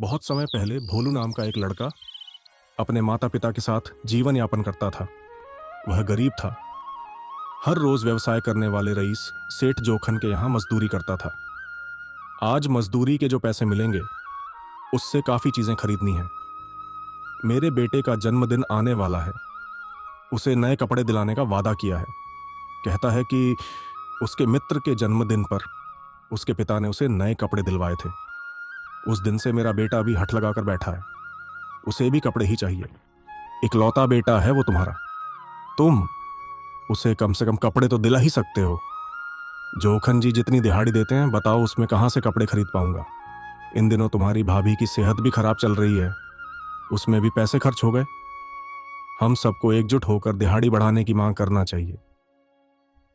बहुत समय पहले भोलू नाम का एक लड़का अपने माता पिता के साथ जीवन यापन करता था। वह गरीब था। हर रोज व्यवसाय करने वाले रईस सेठ जोखन के यहाँ मजदूरी करता था। आज मजदूरी के जो पैसे मिलेंगे उससे काफी चीजें खरीदनी है। मेरे बेटे का जन्मदिन आने वाला है। उसे नए कपड़े दिलाने का वादा किया है। कहता है कि उसके मित्र के जन्मदिन पर उसके पिता ने उसे नए कपड़े दिलवाए थे। उस दिन से मेरा बेटा भी हठ लगाकर बैठा है। उसे भी कपड़े ही चाहिए। इकलौता बेटा है वो तुम्हारा। तुम उसे कम से कम कपड़े तो दिला ही सकते हो। जोखन जी जितनी दिहाड़ी देते हैं बताओ उसमें कहां से कपड़े खरीद पाऊंगा। इन दिनों तुम्हारी भाभी की सेहत भी खराब चल रही है, उसमें भी पैसे खर्च हो गए। हम सबको एकजुट होकर दिहाड़ी बढ़ाने की मांग करना चाहिए।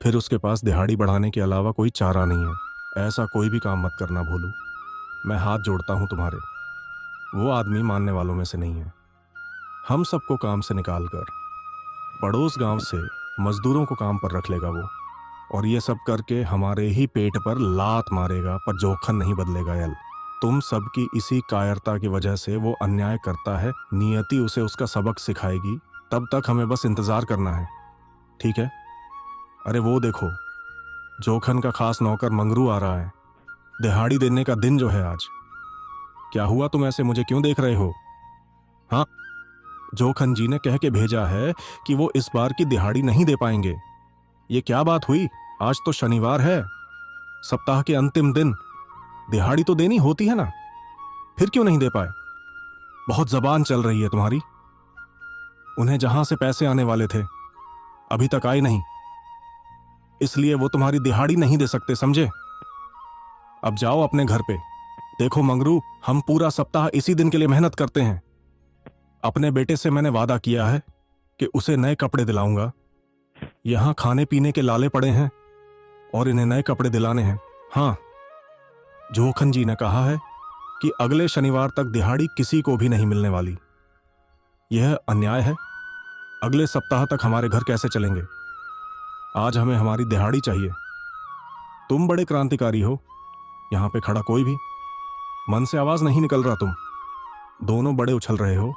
फिर उसके पास दिहाड़ी बढ़ाने के अलावा कोई चारा नहीं है। ऐसा कोई भी काम मत करना भोलू। मैं हाथ जोड़ता हूं तुम्हारे। वो आदमी मानने वालों में से नहीं है। हम सबको काम से निकालकर पड़ोस गांव से मजदूरों को काम पर रख लेगा वो, और ये सब करके हमारे ही पेट पर लात मारेगा, पर जोखन नहीं बदलेगा। यल तुम सबकी इसी कायरता की वजह से वो अन्याय करता है। नियति उसे उसका सबक सिखाएगी। तब तक हमें बस इंतजार करना है, ठीक है? अरे वो देखो, जोखन का खास नौकर मंगरू आ रहा है। दिहाड़ी देने का दिन जो है आज। क्या हुआ, तुम ऐसे मुझे क्यों देख रहे हो? हाँ, जोखन जी ने कह के भेजा है कि वो इस बार की दिहाड़ी नहीं दे पाएंगे। ये क्या बात हुई? आज तो शनिवार है, सप्ताह के अंतिम दिन। दिहाड़ी तो देनी होती है ना, फिर क्यों नहीं दे पाए? बहुत जबान चल रही है तुम्हारी। उन्हें जहां से पैसे आने वाले थे अभी तक आए नहीं, इसलिए वो तुम्हारी दिहाड़ी नहीं दे सकते, समझे? अब जाओ अपने घर पे। देखो मंगरू, हम पूरा सप्ताह इसी दिन के लिए मेहनत करते हैं। अपने बेटे से मैंने वादा किया है कि उसे नए कपड़े दिलाऊंगा। यहां खाने पीने के लाले पड़े हैं और इन्हें नए कपड़े दिलाने हैं। हाँ, जोखन जी ने कहा है कि अगले शनिवार तक दिहाड़ी किसी को भी नहीं मिलने वाली। यह अन्याय है। अगले सप्ताह तक हमारे घर कैसे चलेंगे? आज हमें हमारी दिहाड़ी चाहिए। तुम बड़े क्रांतिकारी हो, यहां पे खड़ा कोई भी मन से आवाज नहीं निकल रहा। तुम दोनों बड़े उछल रहे हो।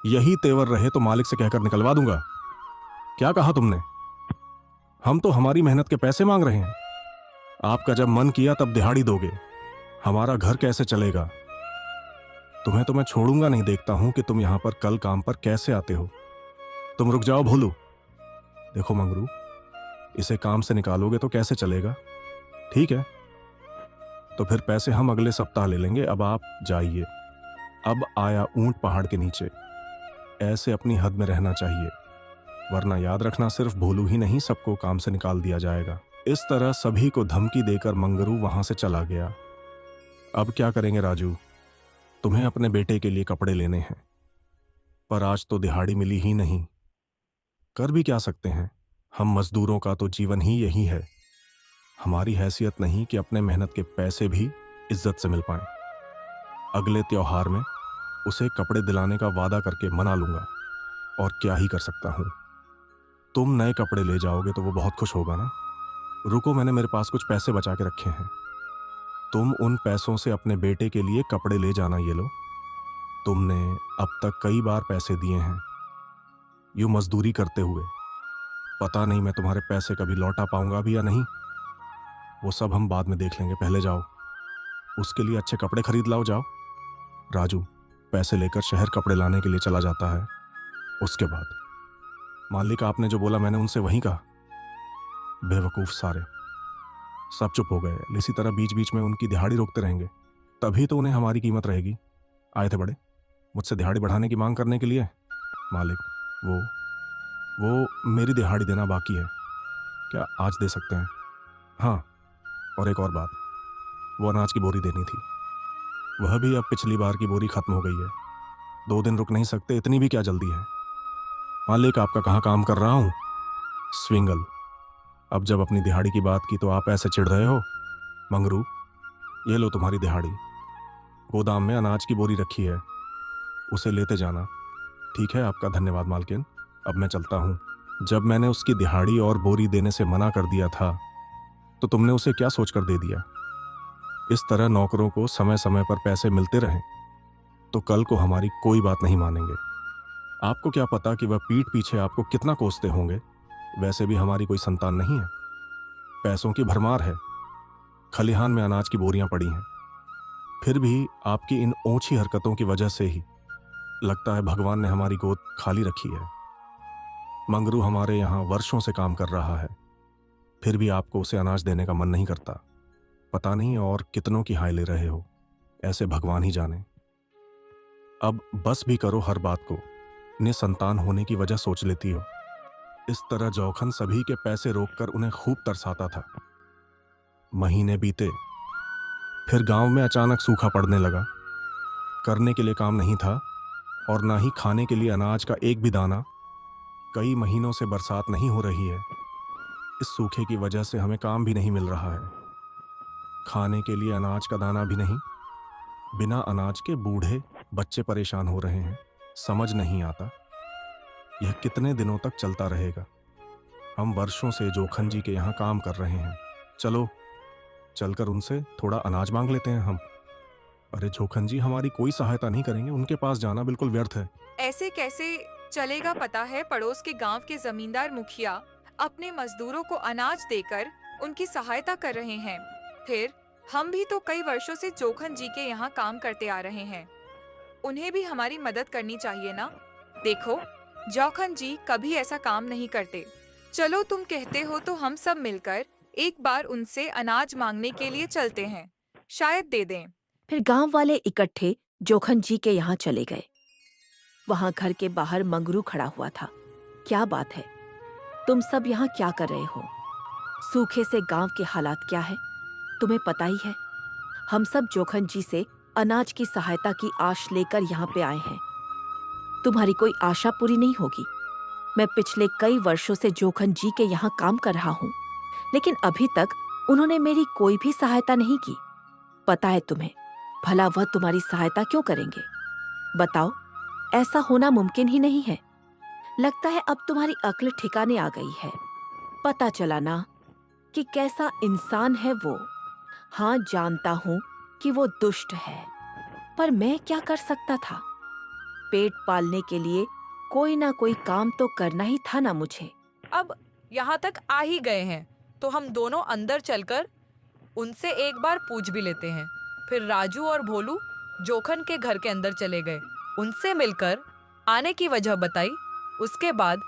यही तेवर रहे तो मालिक से कहकर निकलवा दूंगा। क्या कहा तुमने? हम तो हमारी मेहनत के पैसे मांग रहे हैं। आपका जब मन किया तब दिहाड़ी दोगे। हमारा घर कैसे चलेगा? तुम्हें तो मैं छोड़ूंगा नहीं। देखता हूं कि तुम यहां पर कल काम पर कैसे आते हो। तुम रुक जाओ भोलू। देखो मंगरू, इसे काम से निकालोगे तो कैसे चलेगा? ठीक है, तो फिर पैसे हम अगले सप्ताह ले लेंगे। अब आप जाइए। अब आया ऊंट पहाड़ के नीचे। ऐसे अपनी हद में रहना चाहिए, वरना याद रखना सिर्फ भोलू ही नहीं, सबको काम से निकाल दिया जाएगा। इस तरह सभी को धमकी देकर मंगरू वहां से चला गया। अब क्या करेंगे राजू? तुम्हें अपने बेटे के लिए कपड़े लेने हैं, पर आज तो दिहाड़ी मिली ही नहीं। कर भी क्या सकते हैं? हम मजदूरों का तो जीवन ही यही है। हमारी हैसियत नहीं कि अपने मेहनत के पैसे भी इज्जत से मिल पाए। अगले त्योहार में उसे कपड़े दिलाने का वादा करके मना लूंगा। और क्या ही कर सकता हूं। तुम नए कपड़े ले जाओगे तो वो बहुत खुश होगा ना। रुको, मैंने मेरे पास कुछ पैसे बचा के रखे हैं। तुम उन पैसों से अपने बेटे के लिए कपड़े ले जाना। ये लो। तुमने अब तक कई बार पैसे दिए हैं यूं मजदूरी करते हुए। पता नहीं मैं तुम्हारे पैसे कभी लौटा पाऊंगा भी या नहीं। वो सब हम बाद में देख लेंगे। पहले जाओ, उसके लिए अच्छे कपड़े खरीद लाओ। जाओ। राजू पैसे लेकर शहर कपड़े लाने के लिए चला जाता है। उसके बाद मालिक, आपने जो बोला मैंने उनसे वही कहा। बेवकूफ सारे, सब चुप हो गए। इसी तरह बीच बीच में उनकी दिहाड़ी रोकते रहेंगे, तभी तो उन्हें हमारी कीमत रहेगी। आए थे बड़े मुझसे दिहाड़ी बढ़ाने की मांग करने के लिए। मालिक, वो मेरी दिहाड़ी देना बाकी है। क्या आज दे सकते हैं? हाँ, और एक और बात, वो अनाज की बोरी देनी थी। वह भी अब पिछली बार की बोरी खत्म हो गई है। 2 दिन रुक नहीं सकते? इतनी भी क्या जल्दी है? मालिक, आपका कहाँ काम कर रहा हूँ? स्विंगल। अब जब अपनी दिहाड़ी की बात की तो आप ऐसे चिढ़ रहे हो। मंगरू, ये लो तुम्हारी दिहाड़ी। गोदाम में अनाज की बोरी रखी है, उसे लेते जाना। ठीक है, आपका धन्यवाद मालकिन। अब मैं चलता हूँ। जब मैंने उसकी दिहाड़ी और बोरी देने से मना कर दिया था तो तुमने उसे क्या सोचकर दे दिया? इस तरह नौकरों को समय समय पर पैसे मिलते रहें, तो कल को हमारी कोई बात नहीं मानेंगे। आपको क्या पता कि वह पीठ पीछे आपको कितना कोसते होंगे। वैसे भी हमारी कोई संतान नहीं है, पैसों की भरमार है, खलिहान में अनाज की बोरियां पड़ी हैं। फिर भी आपकी इन ओछी हरकतों की वजह से ही लगता है भगवान ने हमारी गोद खाली रखी है। मंगरू हमारे यहाँ वर्षों से काम कर रहा है, फिर भी आपको उसे अनाज देने का मन नहीं करता। पता नहीं और कितनों की हाय ले रहे हो, ऐसे भगवान ही जाने। अब बस भी करो हर बात को, निसंतान होने की वजह सोच लेती हो। इस तरह जौखन सभी के पैसे रोककर उन्हें खूब तरसाता था। महीने बीते, फिर गांव में अचानक सूखा पड़ने लगा। करने के लिए काम नहीं था और ना ही खाने के लिए अनाज का एक भी दाना। कई महीनों से बरसात नहीं हो रही है। इस सूखे की वजह से हमें काम भी नहीं मिल रहा है। खाने के लिए अनाज का दाना भी नहीं। बिना अनाज के बूढ़े बच्चे परेशान हो रहे हैं। समझ नहीं आता यह कितने दिनों तक चलता रहेगा। हम वर्षों से जोखन जी के यहाँ काम कर रहे हैं। चलो चलकर उनसे थोड़ा अनाज मांग लेते हैं हम। अरे जोखन जी हमारी कोई सहायता नहीं करेंगे, उनके पास जाना बिल्कुल व्यर्थ है। ऐसे कैसे चलेगा? पता है, पड़ोस के गांव के जमींदार मुखिया अपने मजदूरों को अनाज देकर उनकी सहायता कर रहे हैं। फिर हम भी तो कई वर्षों से जोखन जी के यहाँ काम करते आ रहे हैं, उन्हें भी हमारी मदद करनी चाहिए ना। देखो, जोखन जी कभी ऐसा काम नहीं करते। चलो तुम कहते हो तो हम सब मिलकर एक बार उनसे अनाज मांगने के लिए चलते हैं, शायद दे दें। फिर गांव वाले इकट्ठे जोखन जी के यहाँ चले गए। वहां घर के बाहर मंगरू खड़ा हुआ था। क्या बात है, तुम सब यहाँ क्या कर रहे हो? सूखे से गांव के हालात क्या है तुम्हें पता ही है। हम सब जोखन जी से अनाज की सहायता की आश लेकर यहाँ पे आए हैं। तुम्हारी कोई आशा पूरी नहीं होगी। मैं पिछले कई वर्षों से जोखन जी के यहाँ काम कर रहा हूँ, लेकिन अभी तक उन्होंने मेरी कोई भी सहायता नहीं की। पता है तुम्हें, भला वह तुम्हारी सहायता क्यों करेंगे? बताओ, ऐसा होना मुमकिन ही नहीं है। लगता है अब तुम्हारी अक्ल ठिकाने आ गई है। पता चला ना कि कैसा इंसान है वो। हाँ, जानता हूँ कि वो दुष्ट है, पर मैं क्या कर सकता था? पेट पालने के लिए कोई ना कोई काम तो करना ही था ना मुझे। अब यहाँ तक आ ही गए हैं तो हम दोनों अंदर चलकर उनसे एक बार पूछ भी लेते हैं। फिर राजू और भोलू जोखन के घर के अंदर चले गए, उनसे मिलकर आने की वजह बताई। उसके बाद,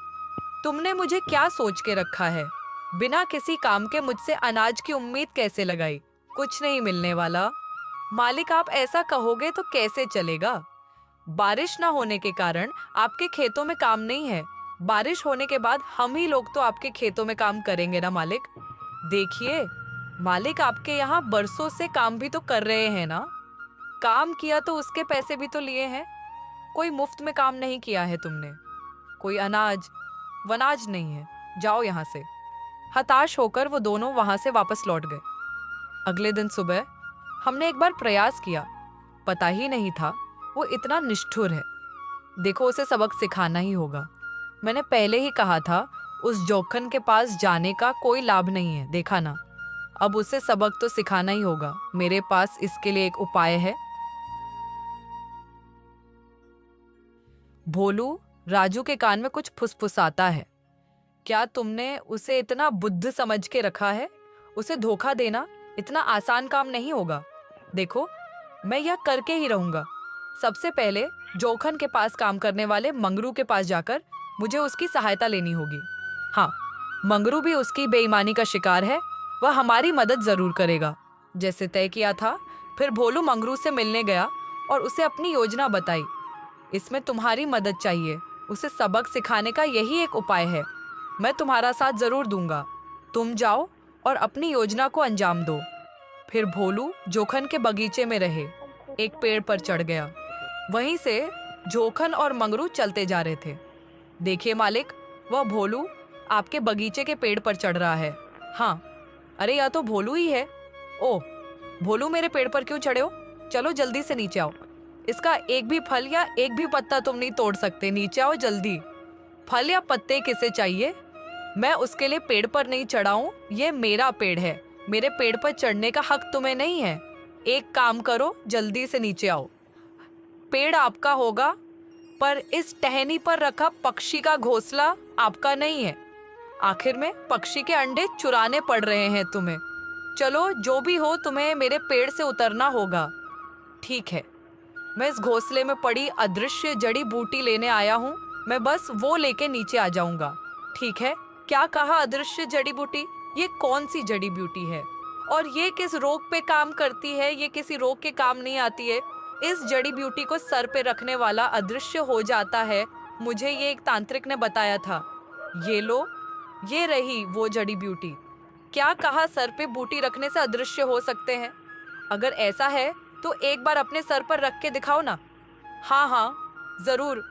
तुमने मुझे क्या सोच के रखा है? बिना किसी काम के मुझसे अनाज की उम्मीद कैसे लगाई? कुछ नहीं मिलने वाला। मालिक, आप ऐसा कहोगे तो कैसे चलेगा? बारिश ना होने के कारण आपके खेतों में काम नहीं है। बारिश होने के बाद हम ही लोग तो आपके खेतों में काम करेंगे ना मालिक। देखिए मालिक, आपके यहाँ बरसों से काम भी तो कर रहे हैं ना। काम किया तो उसके पैसे भी तो लिए हैं। कोई मुफ्त में काम नहीं किया है तुमने। कोई अनाज वनाज नहीं है, जाओ यहाँ से। हताश होकर वो दोनों वहां से वापस लौट गए। अगले दिन सुबह हमने एक बार प्रयास किया, पता ही नहीं था वो इतना निष्ठुर है। देखो, उसे सबक सिखाना ही होगा। मैंने पहले ही कहा था उस जोखन के पास जाने का कोई लाभ नहीं है, देखा ना। अब उसे सबक तो सिखाना ही होगा। मेरे पास इसके लिए एक उपाय है। भोलू राजू के कान में कुछ फुसफुसाता है। क्या तुमने उसे इतना बुद्ध समझ के रखा है? उसे धोखा देना इतना आसान काम नहीं होगा। देखो, मैं यह करके ही रहूंगा। सबसे पहले जोखन के पास काम करने वाले मंगरू के पास जाकर मुझे उसकी सहायता लेनी होगी। हाँ, मंगरू भी उसकी बेईमानी का शिकार है, वह हमारी मदद जरूर करेगा, जैसे तय किया था। फिर भोलू मंगरू से मिलने गया और उसे अपनी योजना बताई। इसमें तुम्हारी मदद चाहिए, उसे सबक सिखाने का यही एक उपाय है। मैं तुम्हारा साथ जरूर दूंगा। तुम जाओ और अपनी योजना को अंजाम दो। फिर भोलू जोखन के बगीचे में रहे, एक पेड़ पर चढ़ गया। वहीं से जोखन और मंगरू चलते जा रहे थे। देखिए मालिक, वह भोलू आपके बगीचे के पेड़ पर चढ़ रहा है। हाँ, अरे या तो भोलू ही है। ओह भोलू, मेरे पेड़ पर क्यों चढ़े हो? चलो जल्दी से नीचे आओ। इसका एक भी फल या एक भी पत्ता तुम नहीं तोड़ सकते। नीचे आओ जल्दी। फल या पत्ते किसे चाहिए? मैं उसके लिए पेड़ पर नहीं चढ़ा हूं, ये मेरा पेड़ है। मेरे पेड़ पर चढ़ने का हक तुम्हें नहीं है। एक काम करो, जल्दी से नीचे आओ। पेड़ आपका होगा, पर इस टहनी पर रखा पक्षी का घोंसला आपका नहीं है। आखिर में पक्षी के अंडे चुराने पड़ रहे हैं तुम्हें। चलो, जो भी हो, तुम्हें मेरे पेड़ से उतरना होगा। ठीक है, मैं इस घोंसले में पड़ी अदृश्य जड़ी बूटी लेने आया हूँ। मैं बस वो लेके नीचे आ जाऊंगा। ठीक है? क्या कहा अदृश्य जड़ी बूटी? ये कौन सी जड़ी बूटी है और ये किस रोग पे काम करती है? ये किसी रोग के काम नहीं आती है। इस जड़ी बूटी को सर पे रखने वाला अदृश्य हो जाता है, मुझे ये एक तांत्रिक ने बताया था। ये लो, ये रही वो जड़ी बूटी। क्या कहा सर पे बूटी रखने से अदृश्य हो सकते हैं? अगर ऐसा है तो एक बार अपने सर पर रख के दिखाओ ना। हाँ हाँ, जरूर,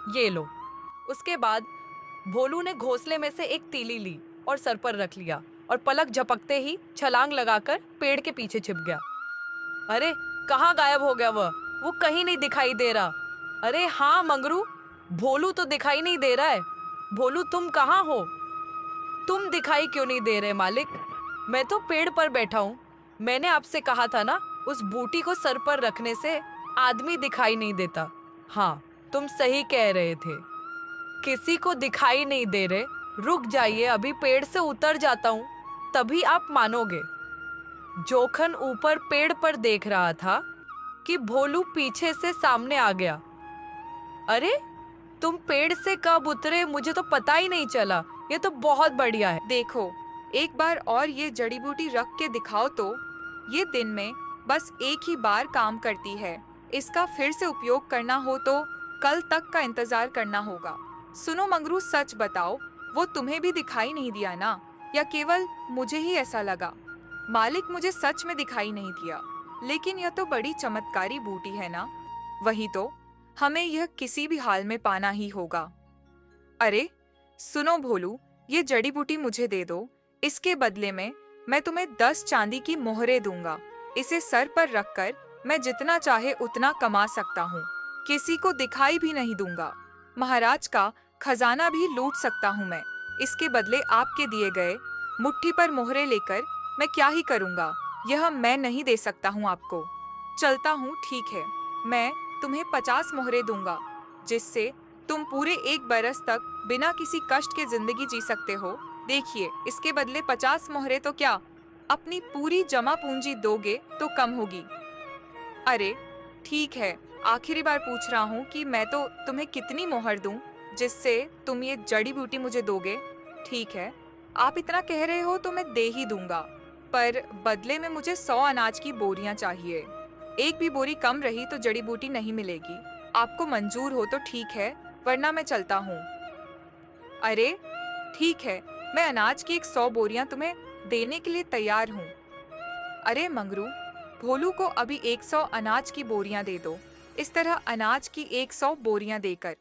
ये लो। उसके बाद भोलू ने घोंसले में से एक तीली ली और सर पर रख लिया और पलक झपकते ही छलांग लगाकर पेड़ के पीछे छिप गया। अरे, कहाँ गायब हो गया वह? वो कहीं नहीं दिखाई दे रहा। अरे हाँ मंगरू, भोलू तो दिखाई नहीं दे रहा है। भोलू, तुम कहाँ हो? तुम दिखाई क्यों नहीं दे रहे मालिक? मैं तो पेड़ पर बैठा हूँ। मैंने आपसे कहा था ना, उस बूटी को सर पर रखने से आदमी दिखाई नहीं देता। हाँ, तुम सही कह रहे थे। किसी को दिखाई नहीं दे रहे। रुक जाइए, अभी पेड़ से उतर जाता हूँ, तभी आप मानोगे। जोखन ऊपर पेड़ पर देख रहा था कि भोलू पीछे से सामने आ गया। अरे, तुम पेड़ से कब उतरे? मुझे तो पता ही नहीं चला। ये तो बहुत बढ़िया है। देखो, एक बार और ये जड़ी बूटी रख के दिखाओ तो। ये दिन में बस एक ही बार काम करती है। इसका फिर से उपयोग करना हो तो कल तक का इंतजार करना होगा। सुनो मंगरू, सच बताओ, वो तुम्हें भी दिखाई नहीं दिया ना, या केवल मुझे ही ऐसा लगा? मालिक, मुझे सच में दिखाई नहीं दिया, लेकिन यह तो बड़ी चमत्कारी बूटी है ना। वही तो, हमें यह किसी भी हाल में पाना ही होगा। अरे सुनो भोलू, ये जड़ी बूटी मुझे दे दो। इसके बदले में मैं तुम्हें 10 चांदी की मोहरें दूंगा। इसे सर पर रखकर मैं जितना चाहे उतना कमा सकता हूँ। किसी को दिखाई भी नहीं दूंगा। महाराज का खजाना भी लूट सकता हूँ मैं। इसके बदले आपके दिए गए मुट्ठी पर मोहरें लेकर मैं क्या ही करूँगा, यह मैं नहीं दे सकता हूँ आपको। चलता हूँ, ठीक है। मैं तुम्हें 50 मोहरें दूंगा, जिससे तुम पूरे 1 बरस तक बिना किसी कष्ट के जिंदगी जी सकते हो। देखिए, इसके बदले 50 मोहरें तो क्या, अपनी पूरी जमा पूंजी दोगे तो कम होगी। अरे ठीक है, आखिरी बार पूछ रहा हूँ कि मैं तो तुम्हें कितनी मोहर दूं जिससे तुम ये जड़ी बूटी मुझे दोगे। ठीक है, आप इतना कह रहे हो तो मैं दे ही दूंगा, पर बदले में मुझे 100 अनाज की बोरियां चाहिए। एक भी बोरी कम रही तो जड़ी बूटी नहीं मिलेगी। आपको मंजूर हो तो ठीक है, वरना मैं चलता हूँ। अरे ठीक है, मैं अनाज की 100 बोरियां तुम्हें देने के लिए तैयार हूँ। अरे मंगरू, भोलू को अभी 100 अनाज की बोरियां दे दो। इस तरह अनाज की 100 बोरियां देकर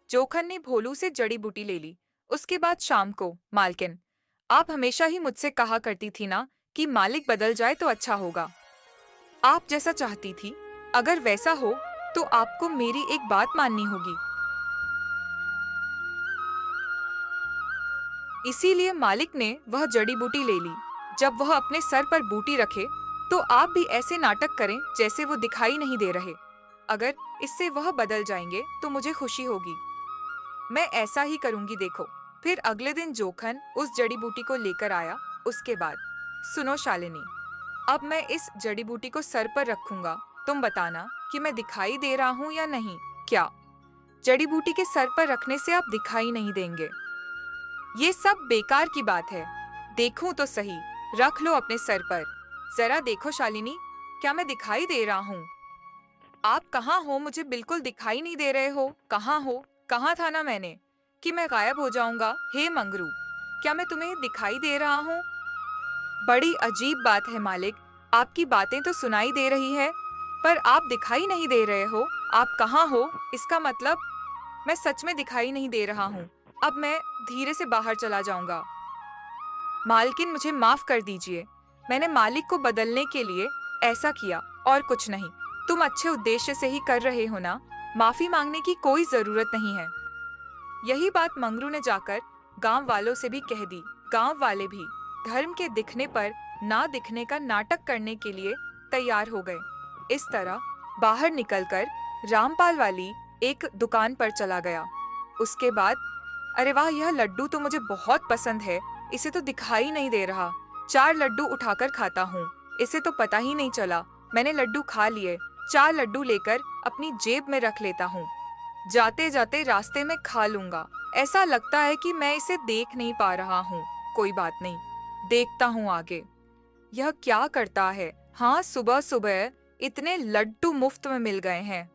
जोखन ने भोलू से जड़ी बूटी ले ली। उसके बाद शाम को, मालकिन, आप हमेशा ही मुझसे कहा करती थी ना कि मालिक बदल जाए तो अच्छा होगा। आप जैसा चाहती थी, अगर वैसा हो तो आपको मेरी एक बात माननी होगी। इसीलिए मालिक ने वह जड़ी बूटी ले ली। जब वह अपने सर पर बूटी रखे तो आप भी ऐसे नाटक करें जैसे वो दिखाई नहीं दे रहे। अगर इससे वह बदल जाएंगे तो मुझे खुशी होगी। मैं ऐसा ही करूंगी। देखो। फिर अगले दिन जोखन उस जड़ी बूटी को लेकर आया। उसके बाद, सुनो शालिनी, अब मैं इस जड़ी बूटी को सर पर रखूंगा। तुम बताना कि मैं दिखाई दे रहा हूँ या नहीं। क्या जड़ी बूटी के सर पर रखने से आप दिखाई नहीं देंगे? ये सब बेकार की बात है। देखूं तो सही, रख लो अपने सर पर। जरा देखो शालिनी, क्या मैं दिखाई दे रहा हूँ? आप कहाँ हो? मुझे बिल्कुल दिखाई नहीं दे रहे हो। कहाँ हो? कहाँ था ना मैंने कि मैं गायब हो जाऊंगा? हे मंगरू, क्या मैं तुम्हें दिखाई दे रहा हूँ? बड़ी अजीब बात है मालिक, आपकी बातें तो सुनाई दे रही है, पर आप दिखाई नहीं दे रहे हो। आप कहाँ हो? इसका मतलब मैं सच में दिखाई नहीं दे रहा हूँ। अब मैं धीरे से बाहर चला जाऊंगा। मालकिन, मुझे माफ कर दीजिए। मैंने मालिक को बदलने के लिए ऐसा किया और कुछ नहीं। तुम अच्छे उद्देश्य से ही कर रहे हो ना, माफी मांगने की कोई जरूरत नहीं है। यही बात मंगरू ने जाकर गांव वालों से भी कह दी। गांव वाले भी धर्म के दिखने पर ना दिखने का नाटक करने के लिए तैयार हो गए। इस तरह बाहर निकलकर रामपाल वाली एक दुकान पर चला गया। उसके बाद, अरे वाह, यह लड्डू तो मुझे बहुत पसंद है। इसे तो दिखाई नहीं दे रहा। 4 लड्डू उठाकर खाता हूँ। इसे तो पता ही नहीं चला मैंने लड्डू खा लिए। 4 लड्डू लेकर अपनी जेब में रख लेता हूँ। जाते जाते रास्ते में खा लूंगा। ऐसा लगता है कि मैं इसे देख नहीं पा रहा हूँ। कोई बात नहीं, देखता हूँ आगे यह क्या करता है। हाँ, सुबह सुबह इतने लड्डू मुफ्त में मिल गए हैं।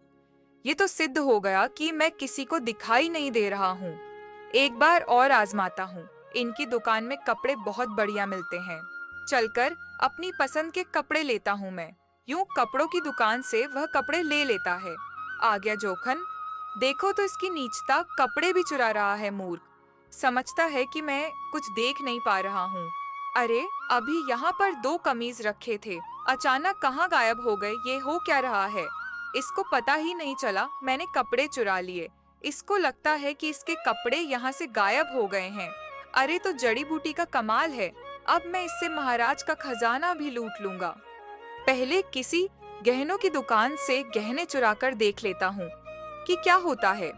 ये तो सिद्ध हो गया कि मैं किसी को दिखाई नहीं दे रहा हूँ। एक बार और आजमाता हूँ। इनकी दुकान में कपड़े बहुत बढ़िया मिलते हैं। चलकर अपनी पसंद के कपड़े लेता हूँ मैं। यूं कपड़ों की दुकान से वह कपड़े ले लेता है। आ गया जोखन। देखो तो इसकी नीचता, कपड़े भी चुरा रहा है मूर्ख। समझता है कि मैं कुछ देख नहीं पा रहा हूँ। अरे, अभी यहाँ पर 2 कमीज रखे थे, अचानक कहाँ गायब हो गए? ये हो क्या रहा है? इसको पता ही नहीं चला मैंने कपड़े चुरा लिए। इसको लगता है कि इसके कपड़े यहाँ से गायब हो गए हैं। अरे, तो जड़ी बूटी का कमाल है। अब मैं इससे महाराज का खजाना भी लूट लूंगा। पहले किसी गहनों की दुकान से गहने चुराकर देख लेता हूँ कि क्या होता है।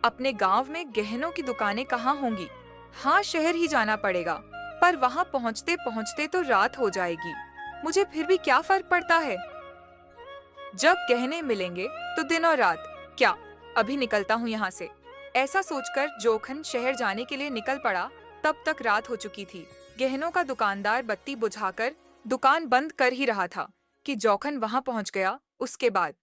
अपने गांव में गहनों की दुकानें कहाँ होंगी? हाँ, शहर ही जाना पड़ेगा, पर वहाँ पहुँचते पहुँचते तो रात हो जाएगी। मुझे फिर भी क्या फर्क पड़ता है? जब गहने मिलेंगे तो दिन और रात क्या, अभी निकलता हूँ यहाँ से। ऐसा सोचकर जोखन शहर जाने के लिए निकल पड़ा। तब तक रात हो चुकी थी। गहनों का दुकानदार बत्ती बुझाकर दुकान बंद कर ही रहा था कि जोखन वहां पहुंच गया। उसके बाद,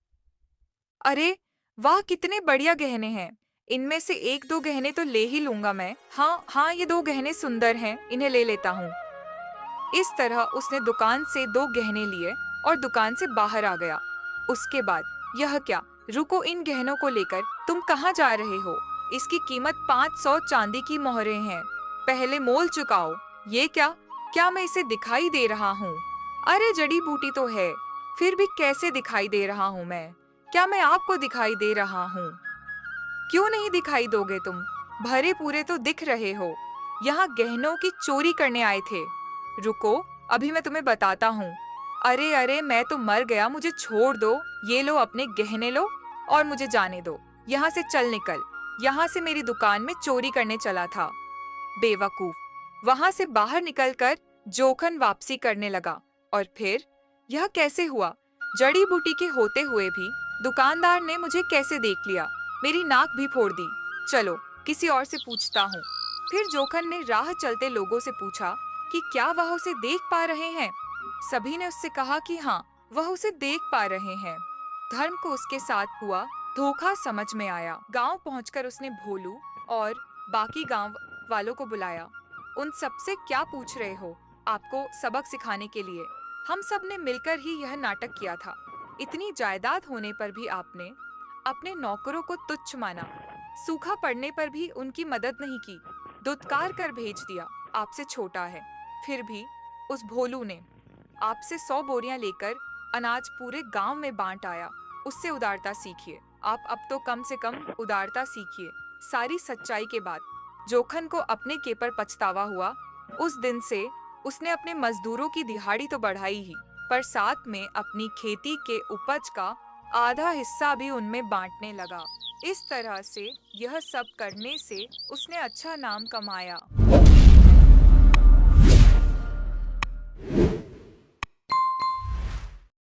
अरे वाह, कितने बढ़िया गहने हैं। इनमें से 1-2 गहने तो ले ही लूंगा मैं। हाँ, ये 2 गहने सुंदर हैं, इन्हें ले लेता हूँ। इस तरह उसने दुकान से 2 गहने लिए और दुकान से बाहर आ गया। उसके बाद, यह क्या, रुको, इन गहनों को लेकर तुम कहाँ जा रहे हो? इसकी कीमत 500 चांदी की मोहरें हैं, पहले मोल चुकाओ। ये क्या मैं इसे दिखाई दे रहा हूँ? अरे, जड़ी बूटी तो है, फिर भी कैसे दिखाई दे रहा हूँ मैं? क्या मैं आपको दिखाई दे रहा हूँ? क्यों नहीं दिखाई दोगे तुम? भरे पूरे तो दिख रहे हो। यहाँ गहनों की चोरी करने आए थे। रुको, अभी मैं तुम्हें बताता हूँ। अरे, मैं तो मर गया, मुझे छोड़ दो। ये लो, अपने गहने लो और मुझे जाने दो। यहाँ से चल निकल। यहाँ से मेरी दुकान में चोरी करने चला था, बेवकूफ। वहां से बाहर निकलकर जोखन वापसी करने लगा। और फिर यह कैसे हुआ? जड़ी बूटी के होते हुए भी दुकानदार ने मुझे कैसे देख लिया? मेरी नाक भी फोड़ दी। चलो, किसी और से पूछता हूँ। फिर जोखन ने राह चलते लोगों से पूछा कि क्या वह उसे देख पा रहे हैं। सभी ने उससे कहा कि हाँ, वह उसे देख पा रहे हैं। धर्म को उसके साथ हुआ धोखा समझ में आया। गांव पहुंचकर उसने भोलू और बाकी गांव वालों को बुलाया। उन सबसे क्या पूछ रहे हो? आपको सबक सिखाने के लिए। हम सब ने मिलकर ही यह नाटक किया था। इतनी जायदाद होने पर भी आपने अपने नौकरों को तुच्छ माना। सूखा पड़ने पर भी उनकी मदद नहीं की, दुत्कार कर भेज दिया। आपसे छोटा है, फिर भी उस भोलू ने आपसे 100 बोरियां लेकर अनाज पूरे गांव में बांट आया। उससे उदारता सीखिए। आप अब तो कम से कम उदारता सीखिए। सारी सच्चाई के बाद जोखन को अपने के पर पछतावा हुआ। उस दिन से उसने अपने मजदूरों की दिहाड़ी तो बढ़ाई ही, पर साथ में अपनी खेती के उपज का आधा हिस्सा भी उनमें बांटने लगा। इस तरह से यह सब करने से उसने अच्छा नाम कमाया।